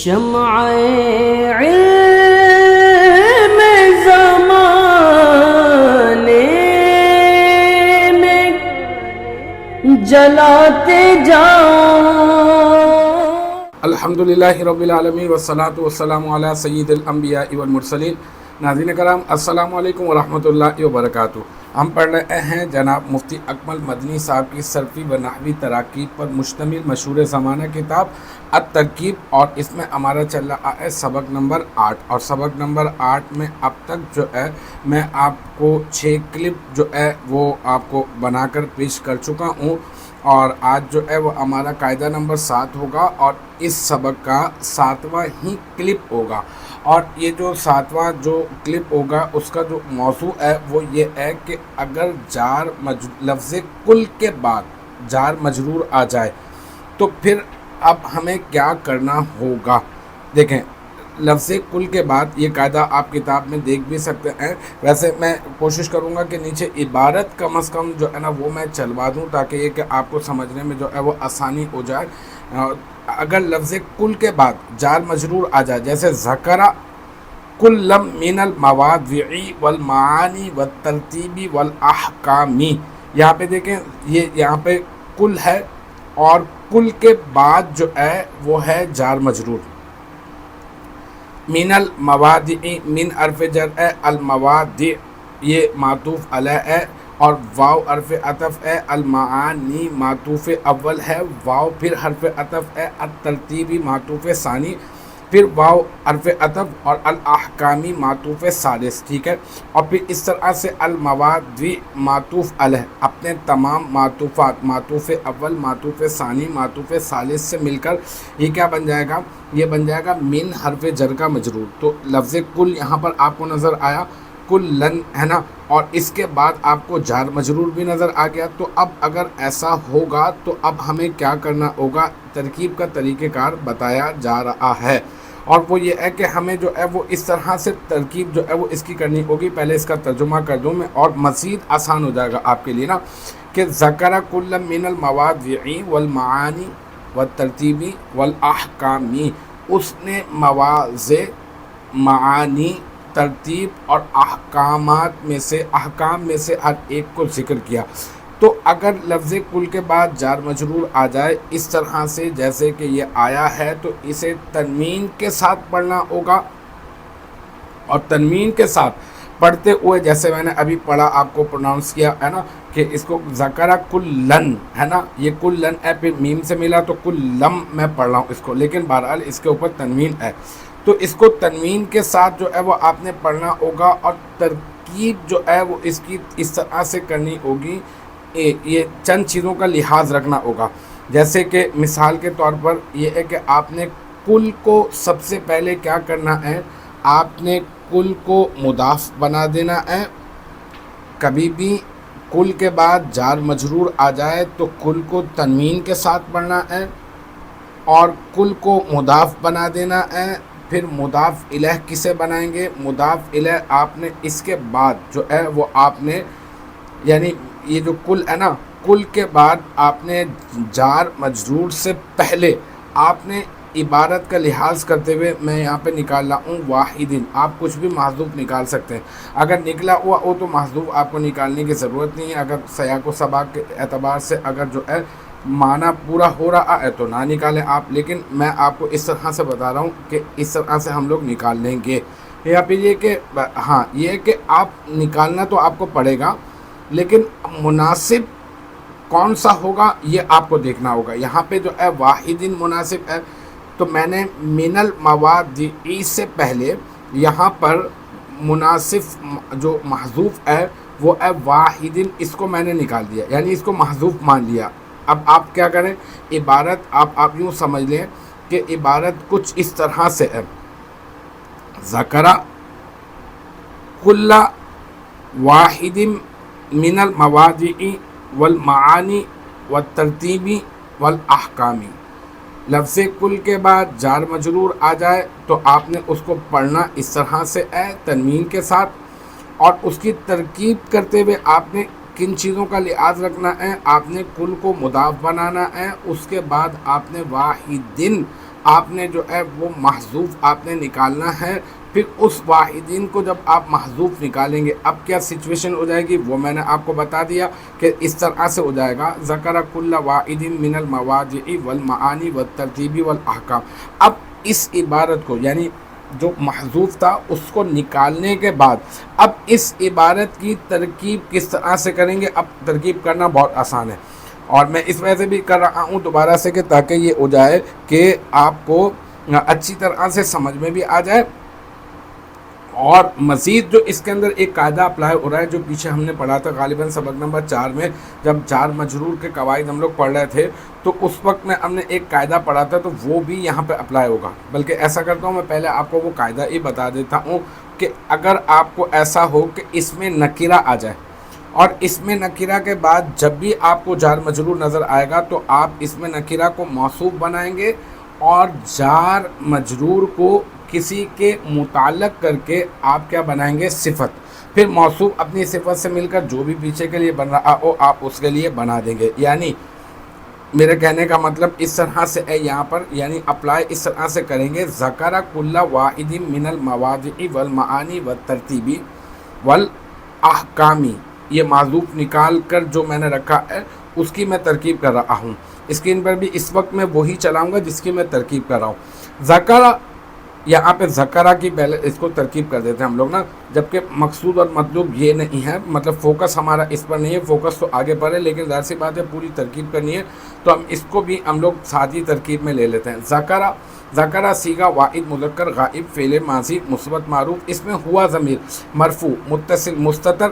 شمع علم زمانے میں جلاتے جاؤ۔ الحمدللہ رب العالمین والصلاة والسلام علی سید الانبیاء والمرسلین۔ ناظرین کرام السلام علیکم ورحمۃ اللہ وبرکاتہ۔ ہم پڑھ رہے ہیں جناب مفتی اکمل مدنی صاحب کی صرفی و نحوی تراکیب پر مشتمل مشہور زمانہ کتاب الترکیب، اور اس میں ہمارا چل رہا ہے سبق نمبر 8، اور سبق نمبر 8 میں اب تک جو ہے میں آپ کو 6 کلپ جو ہے وہ آپ کو بنا کر پیش کر چکا ہوں، اور آج جو ہے وہ ہمارا قاعدہ نمبر 7 ہوگا، اور اس سبق کا 7واں ہی کلپ ہوگا۔ اور یہ جو 7واں جو کلپ ہوگا اس کا جو موضوع ہے وہ یہ ہے کہ اگر لفظ کل کے بعد جار مجرور آ جائے تو پھر اب ہمیں کیا کرنا ہوگا۔ دیکھیں، لفظ کل کے بعد یہ قاعدہ آپ کتاب میں دیکھ بھی سکتے ہیں، ویسے میں کوشش کروں گا کہ نیچے عبارت کم از کم جو ہے نا وہ میں چلوا دوں تاکہ یہ کہ آپ کو سمجھنے میں جو ہے وہ آسانی ہو جائے۔ اگر لفظ کل کے بعد جار مجرور آ جائے، جیسے ذکرہ کلم من المواضع والمعانی والترتیبی والاحکامی، یہاں پہ دیکھیں یہ یہاں پہ کل ہے اور کل کے بعد جو ہے وہ ہے جار مجرور۔ من المواضع، من حرف جر ہے، المواضع یہ معطوف علیہ ہے، اور واو حرف عطف ہے، المعانی معطوف اول ہے، واو پھر حرف عطف ہے، الترتیبی معطوف ثانی، پھر واو حرف عطف، اور الاحکامی معطوف ثالث، ٹھیک ہے۔ اور پھر اس طرح سے المواضع معطوف علیہ اپنے تمام معطوفات، معطوف اول، معطوف ثانی، معطوف ثالث سے مل کر یہ کیا بن جائے گا، یہ بن جائے گا من حرف جر کا مجرور۔ تو لفظ کل یہاں پر آپ کو نظر آیا، کلن ہے نا، اور اس کے بعد آپ کو جار مجرور بھی نظر آ گیا۔ تو اب اگر ایسا ہوگا تو اب ہمیں کیا کرنا ہوگا، ترکیب کا طریقہ کار بتایا جا رہا ہے، اور وہ یہ ہے کہ ہمیں جو ہے وہ اس طرح سے ترکیب جو ہے وہ اس کی کرنی ہوگی۔ پہلے اس کا ترجمہ کر دوں میں اور مزید آسان ہو جائے گا آپ کے لیے نا، کہ ذکر کل من المواضع والمعانی والترتیبی والاحکامی، اس نے مواضع، معانی، ترتیب اور احکام میں سے ہر ایک کو ذکر کیا۔ تو اگر لفظ کل کے بعد جار مجرور آ جائے اس طرح سے جیسے کہ یہ آیا ہے تو اسے تنوین کے ساتھ پڑھنا ہوگا، اور تنوین کے ساتھ پڑھتے ہوئے جیسے میں نے ابھی پڑھا آپ کو پروناؤنس کیا ہے نا، کہ اس کو ذکرہ کلن ہے نا، یہ کلن ہے پھر میم سے ملا تو کلم میں پڑھ رہا ہوں اس کو، لیکن بہرحال اس کے اوپر تنوین ہے تو اس کو تنوین کے ساتھ جو ہے وہ آپ نے پڑھنا ہوگا، اور ترکیب جو ہے وہ اس کی اس طرح سے کرنی ہوگی۔ یہ چند چیزوں کا لحاظ رکھنا ہوگا، جیسے کہ مثال کے طور پر یہ ہے کہ آپ نے کل کو سب سے پہلے کیا کرنا ہے، آپ نے کل کو مضاف بنا دینا ہے۔ کبھی بھی کل کے بعد جار مجرور آ جائے تو کل کو تنوین کے ساتھ پڑھنا ہے، اور کل کو مضاف بنا دینا ہے۔ پھر مضاف الیہ کسے بنائیں گے، مضاف الیہ آپ نے اس کے بعد جو ہے وہ آپ نے، یعنی یہ جو کل ہے نا، کل کے بعد آپ نے جار مجرور سے پہلے آپ نے عبارت کا لحاظ کرتے ہوئے میں یہاں پہ نکال رہا ہوں واحدین، آپ کچھ بھی محذوف نکال سکتے ہیں، اگر نکلا ہوا ہو تو محذوف آپ کو نکالنے کی ضرورت نہیں ہے، اگر سیاق و سباق کے اعتبار سے اگر جو ہے معنی پورا ہو رہا ہے تو نہ نکالیں آپ، لیکن میں آپ کو اس طرح سے بتا رہا ہوں کہ اس طرح سے ہم لوگ نکال لیں گے۔ یا پھر یہ کہ ہاں یہ ہے کہ آپ نکالنا تو آپ کو پڑے گا، لیکن مناسب کون سا ہوگا یہ آپ کو دیکھنا ہوگا۔ یہاں پہ جو ہے واحدین مناسب ہے، تو میں نے من المواضع سے پہلے یہاں پر مناسب جو محذوف ہے وہ ہے واحدین، اس کو میں نے نکال دیا، یعنی اس کو محذوف مان لیا۔ اب آپ کیا کریں، عبارت آپ یوں سمجھ لیں کہ عبارت کچھ اس طرح سے ہے، ذکرہ کل واحد من المواضع والمعانی والترتیبی والاحکامی، لفظ کل کے بعد جار مجرور آ جائے تو آپ نے اس کو پڑھنا اس طرح سے ہے تنوین کے ساتھ، اور اس کی ترکیب کرتے ہوئے آپ نے کن چیزوں کا لحاظ رکھنا ہے، آپ نے کل کو مضاف بنانا ہے، اس کے بعد آپ نے واحدن آپ نے جو ہے وہ محذوف آپ نے نکالنا ہے. پھر اس واحدین کو جب آپ محذوف نکالیں گے اب کیا سچویشن ہو جائے گی وہ میں نے آپ کو بتا دیا کہ اس طرح سے ہو جائے گا. ذکر کل واحد من المواضع والمعانی والترتیب والاحکام. اب اس عبارت کو یعنی جو محذوف تھا اس کو نکالنے کے بعد اب اس عبارت کی ترکیب کس طرح سے کریں گے. اب ترکیب کرنا بہت آسان ہے اور میں اس وجہ سے بھی کر رہا ہوں دوبارہ سے کہ تاکہ یہ ہو جائے کہ آپ کو اچھی طرح سے سمجھ میں بھی آ جائے. اور مزید جو اس کے اندر ایک قاعدہ اپلائی ہو رہا ہے جو پیچھے ہم نے پڑھا تھا غالباً سبق نمبر 4 میں جب جار مجرور کے قواعد ہم لوگ پڑھ رہے تھے تو اس وقت میں ہم نے ایک قاعدہ پڑھا تھا تو وہ بھی یہاں پہ اپلائی ہوگا. بلکہ ایسا کرتا ہوں میں پہلے آپ کو وہ قاعدہ ہی بتا دیتا ہوں کہ اگر آپ کو ایسا ہو کہ اس میں نکرہ آ جائے اور اس میں نکرہ کے بعد جب بھی آپ کو جار مجرور نظر آئے گا تو آپ اس میں نکرہ کو موصوف بنائیں گے اور جار مجرور کو کسی کے متعلق کر کے آپ کیا بنائیں گے صفت. پھر موصوف اپنی صفت سے مل کر جو بھی پیچھے کے لیے بن رہا ہو آپ اس کے لیے بنا دیں گے. یعنی میرے کہنے کا مطلب اس طرح سے ہے یہاں پر یعنی اپلائی اس طرح سے کریں گے. ذکر کل واحد من المواضع والمعانی والترتیبی والاحکامی. یہ معذوف نکال کر جو میں نے رکھا ہے اس کی میں ترکیب کر رہا ہوں. اسکرین پر بھی اس وقت میں وہی چلاؤں گا جس کی میں ترکیب کر رہا ہوں. ذکر یہاں پہ ذکرہ کی پہلے اس کو ترکیب کر دیتے ہیں ہم لوگ نا جبکہ مقصود اور مطلوب یہ نہیں ہے مطلب فوکس ہمارا اس پر نہیں ہے. فوکس تو آگے پر ہے لیکن ظاہر سی بات ہے پوری ترکیب کرنی ہے تو ہم اس کو بھی ہم لوگ سادی ترکیب میں لے لیتے ہیں. ذکرہ صیغہ واحد مذکر غائب فعل ماضی مثبت معروف. اس میں ہوا ضمیر مرفوع متصل مستتر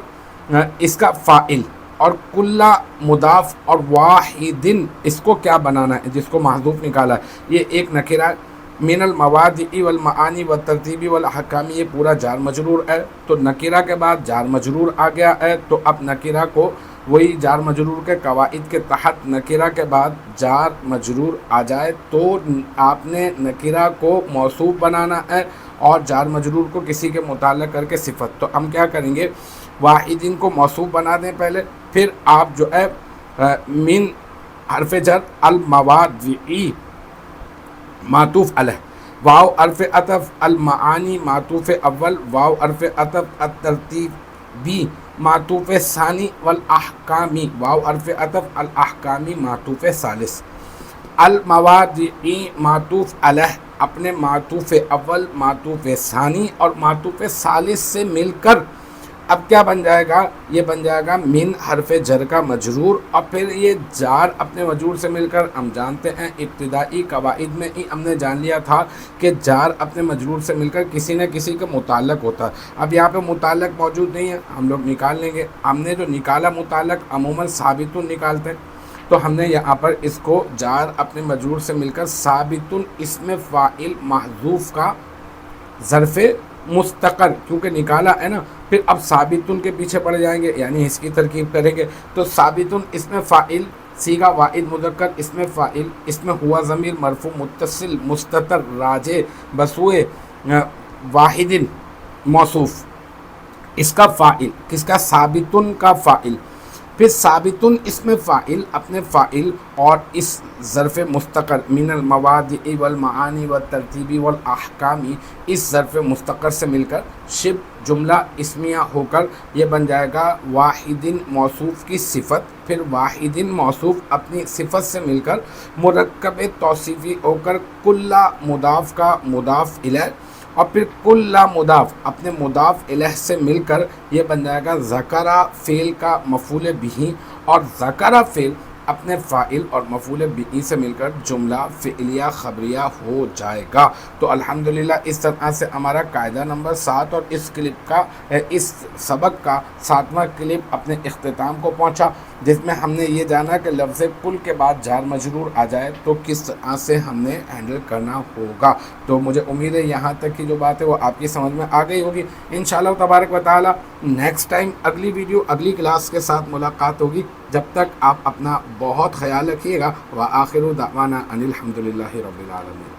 اس کا فاعل اور کلّا مضاف اور واحدن اس کو کیا بنانا ہے جس کو محذوف نکالا ہے یہ ایک نکرہ من المواضع والمعانی والترتیب والاحکام. یہ پورا جار مجرور ہے تو نکرہ کے بعد جار مجرور آ گیا ہے تو اب نکرہ کو وہی جار مجرور کے قواعد کے تحت نکرہ کے بعد جار مجرور آ جائے تو آپ نے نکرہ کو موصوف بنانا ہے اور جار مجرور کو کسی کے متعلق کر کے صفت. تو ہم کیا کریں گے واحدین کو موصوف بنا دیں پہلے پھر آپ جو ہے من حرف جر المواضع معطوف علیہ واو حرف عطف المعانی معطوف اول واو حرف عطف الترتیبی معطوف ثانی والاحکامی واو حرف عطف الاحکامی معطوف ثالث. المواضع معطوف علیہ اپنے معطوف اول معطوف ثانی اور معطوف ثالث سے مل کر اب کیا بن جائے گا یہ بن جائے گا من حرف جر کا مجرور. اور پھر یہ جار اپنے مجرور سے مل کر ہم جانتے ہیں ابتدائی قواعد میں ہی ہم نے جان لیا تھا کہ جار اپنے مجرور سے مل کر کسی نہ کسی کے متعلق ہوتا ہے. اب یہاں پہ متعلق موجود نہیں ہے ہم لوگ نکال لیں گے. ہم نے جو نکالا متعلق عموماً ثابت نکالتے ہیں تو ہم نے یہاں پر اس کو جار اپنے مجرور سے مل کر ثابت اسم فاعل محذوف کا ظرف مستقر کیونکہ نکالا ہے نا پھر اب ثابتن کے پیچھے پڑ جائیں گے یعنی اس کی ترکیب کریں گے. تو ثابتن اسم فاعل صیغہ واحد مذکر اسم فاعل اس میں ہوا ضمیر مرفوع متصل مستتر راجع بسوئے واحدن موصوف اس کا فاعل کس کا ثابتن کا فاعل. پھر ثابتن اسم فاعل اپنے فاعل اور اس ظرف مستقر من المواضع والمعانی والترتیبی والاحکامی اس ظرف مستقر سے مل کر شبہ جملہ اسمیہ ہو کر یہ بن جائے گا واحدن موصوف کی صفت. پھر واحدن موصوف اپنی صفت سے مل کر مرکب توصیفی ہو کر کلّا مضاف کا مضاف الیہ اور پھر کلّا مضاف اپنے مضاف الیہ سے مل کر یہ بن جائے گا ذکرہ فعل کا مفعول بہ اور ذکرہ فعل اپنے فاعل اور مفعول بہ سے مل کر جملہ فعلیہ خبریہ ہو جائے گا. تو الحمدللہ اس طرح سے ہمارا قاعدہ نمبر 7 اور اس کلپ کا اس سبق کا 7واں کلپ اپنے اختتام کو پہنچا جس میں ہم نے یہ جانا کہ لفظ کل کے بعد جار مجرور آ جائے تو کس طرح سے ہم نے ہینڈل کرنا ہوگا. تو مجھے امید ہے یہاں تک کی جو بات ہے وہ آپ کی سمجھ میں آ گئی ہوگی. انشاءاللہ تبارک و تعالی نیکسٹ ٹائم اگلی ویڈیو اگلی کلاس کے ساتھ ملاقات ہوگی. جب تک آپ اپنا بہت خیال رکھیے گا. وآخر دعوانا ان الحمدللہ رب العالمین.